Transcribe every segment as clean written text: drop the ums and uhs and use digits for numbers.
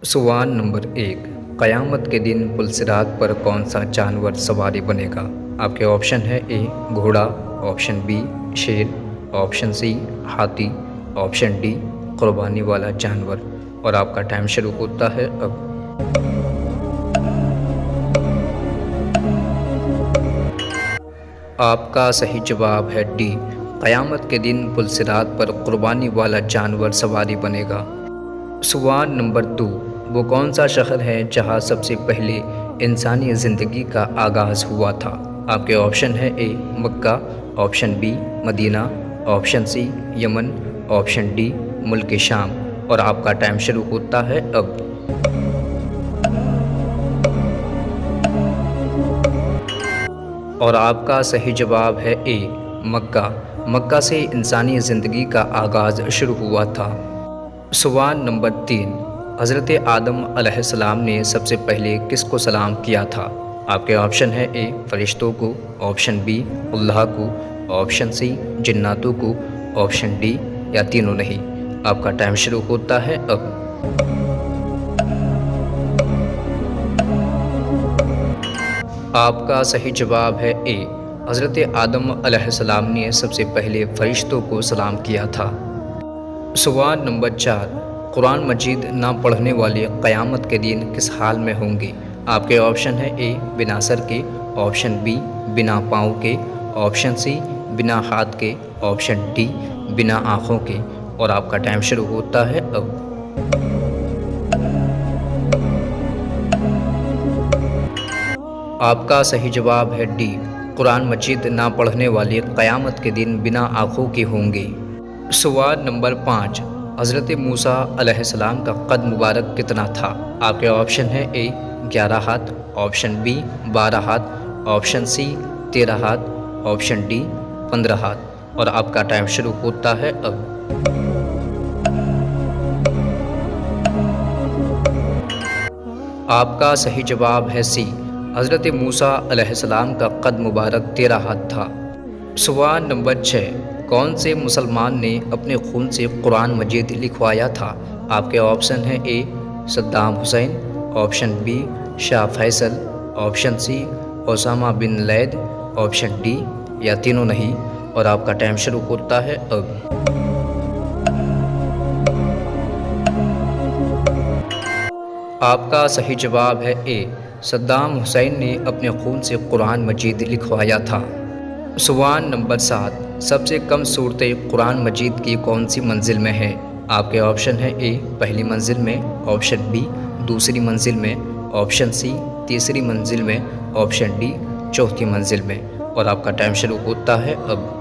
सवाल नंबर 1। क़यामत के दिन पुलसिरात पर कौन सा जानवर सवारी बनेगा? आपके ऑप्शन है ए घोड़ा, ऑप्शन बी शेर, ऑप्शन सी हाथी, ऑप्शन डी कुर्बानी वाला जानवर। और आपका टाइम शुरू होता है अब। आपका सही जवाब है डी, क़यामत के दिन पुलसिरात पर कुर्बानी वाला जानवर सवारी बनेगा। सवाल नंबर 2। वो कौन सा शहर है जहां सबसे पहले इंसानी ज़िंदगी का आगाज़ हुआ था? आपके ऑप्शन है ए मक्का, ऑप्शन बी मदीना, ऑप्शन सी यमन, ऑप्शन डी मुल्क शाम। और आपका टाइम शुरू होता है अब। और आपका सही जवाब है ए मक्का। मक्का से इंसानी ज़िंदगी का आगाज़ शुरू हुआ था। सवाल नंबर 3। हज़रत आदम अलैहिस्सलाम ने सबसे पहले किसको सलाम किया था? आपके ऑप्शन है ए फ़रिश्तों को, ऑप्शन बी अल्लाह को, ऑप्शन सी जिन्नातों को, ऑप्शन डी या तीनों नहीं। आपका टाइम शुरू होता है अब। आपका सही जवाब है ए, हज़रत आदम अलैहिस्सलाम ने सबसे पहले फ़रिश्तों को सलाम किया था। सवाल नंबर 4। कुरान मजीद ना पढ़ने वाले क़यामत के दिन किस हाल में होंगे? आपके ऑप्शन है ए बिना सर के, ऑप्शन बी बिना पाँव के, ऑप्शन सी बिना हाथ के, ऑप्शन डी बिना आँखों के। और आपका टाइम शुरू होता है अब। आपका सही जवाब है डी, कुरान मजीद ना पढ़ने वाले क़यामत के दिन बिना आँखों के होंगे। सवाल नंबर 5। हज़रत मूसा अलैहिस्सलाम का कद मुबारक कितना था? आपके ऑप्शन है ए 11 हाथ, ऑप्शन बी 12 हाथ, ऑप्शन सी 13 हाथ, ऑप्शन डी 15 हाथ। और आपका टाइम शुरू होता है अब। आपका सही जवाब है सी, हज़रत मूसा अलैहिस्सलाम का कद मुबारक 13 हाथ था। सवाल नंबर 6। कौन से मुसलमान ने अपने खून से कुरान मजीद लिखवाया था? आपके ऑप्शन है ए सद्दाम हुसैन, option B Shah Faisal, option C Osama bin Laden, option D या तीनों नहीं। और आपका टाइम शुरू होता है अब। आपका सही जवाब है ए, सद्दाम हुसैन ने अपने खून से कुरान मजीद लिखवाया था। सवाल नंबर 7। सबसे कम सूरतें कुरान मजीद की कौन सी मंजिल में है? आपके ऑप्शन है ए पहली मंजिल में, ऑप्शन बी दूसरी मंजिल में, ऑप्शन सी तीसरी मंजिल में, ऑप्शन डी चौथी मंजिल में। और आपका टाइम शुरू होता है अब।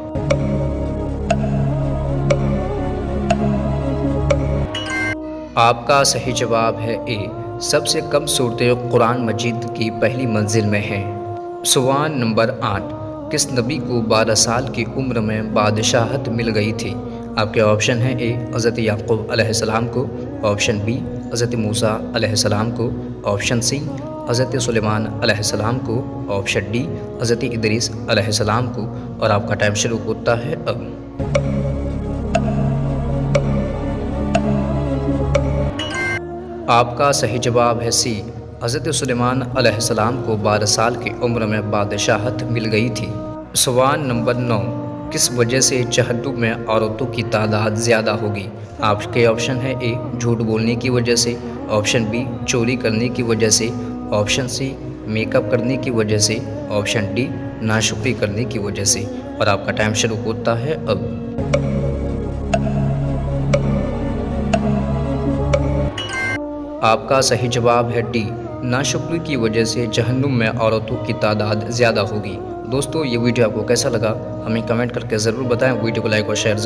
आपका सही जवाब है ए, सबसे कम सूरतें कुरान मजीद की पहली मंजिल में हैं। सवाल नंबर 8। किस नबी को 12 साल की उम्र में बादशाहत मिल गई थी? आपके ऑप्शन है ए हज़रत याक़ूब अलैहिस्सलाम को, ऑप्शन बी हज़रत मूसा अलैहिस्सलाम को, ऑप्शन सी हज़रत सुलेमान अलैहिस्सलाम को, ऑप्शन डी हज़रत इदरीस अलैहिस्सलाम को। और आपका टाइम शुरू होता है अब। आपका सही जवाब है सी, हज़रत सुलेमान अलैहिस्सलाम को 12 साल की उम्र में बादशाहत मिल गई थी। सवाल नंबर 9। किस वजह से जहन्नुम में औरतों की तादाद ज़्यादा होगी? आपके ऑप्शन है ए झूठ बोलने की वजह से, ऑप्शन बी चोरी करने की वजह से, ऑप्शन सी मेकअप करने की वजह से, ऑप्शन डी नाशुक्री करने की वजह से। और आपका टाइम शुरू होता है अब। आपका सही जवाब है डी, नाशुक्री की वजह से जहन्नुम में औरतों की तादाद ज़्यादा होगी। दोस्तों ये वीडियो आपको कैसा लगा हमें कमेंट करके ज़रूर बताएं। वीडियो को लाइक और शेयर ज़रूर